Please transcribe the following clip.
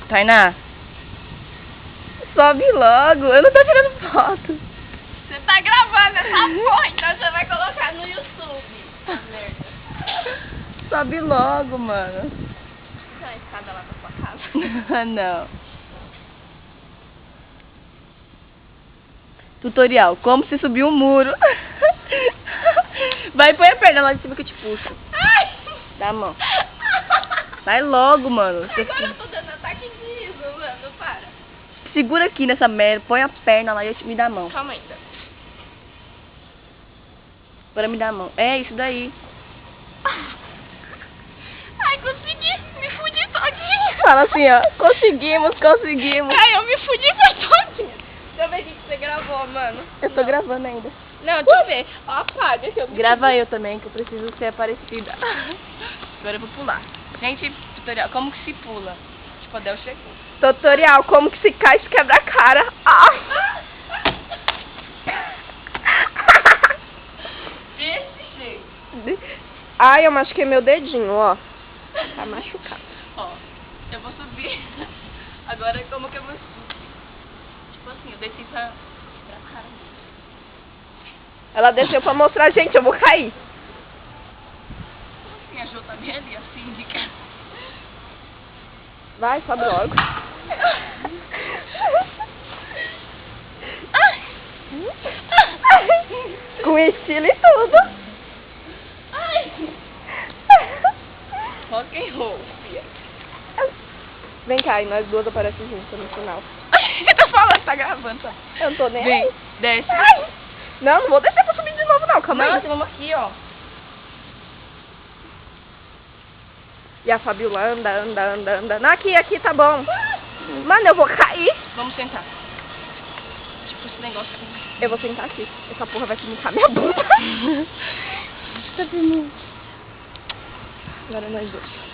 Tainá. Sobe logo. Eu não tô tirando foto. Você tá gravando essa porra, então você vai colocar no YouTube. Merda. Sobe logo, mano. Tem uma escada lá pra sua casa. Não. Tutorial. Como se subir um muro. Vai, põe a perna lá de cima que eu te puxo. Ai! Dá a mão. Vai logo, mano. Agora eu tô dando ataque de riso, mano. Para. Segura aqui nessa merda. Põe a perna lá e me dá a mão. Calma ainda. Agora me dá a mão. É isso daí. Ai, consegui. Me fudi todinha. Fala assim, ó. Conseguimos. Ai, eu me fudi todinha. Deixa eu ver o que você gravou, mano. Eu tô gravando ainda. Não, deixa eu ver. Ó, apaga que eu me Grava eu também, que eu preciso ser aparecida. Agora eu vou pular. Gente, tutorial, como que se pula? Tipo, Del chegou. Tutorial, como que se cai e se quebra a cara. Desse jeito. Ai, eu machuquei meu dedinho, ó. Tá machucado. Ó, eu vou subir. Agora como que eu vou subir? Tipo assim, eu desci pra cara. Ela desceu pra mostrar, gente, eu vou cair. Assim, a Jo tá bem ali, a síndica. Vai, sobe logo. Com estilo e tudo. Rock and roll, filha. Vem cá, e nós duas aparecemos juntas no final. Você tá falando, tá gravando, tá? Eu não tô nem Vem, aí. desce. Ai. Não vou descer pra subir de novo não, calma aí. Vamos aqui, ó. E a Fabiola anda. Não, aqui tá bom. Mano, eu vou cair. Vamos sentar. Tipo esse negócio aqui. Eu vou sentar aqui. Essa porra vai pimentar minha bunda. Tá firme. Agora nós dois.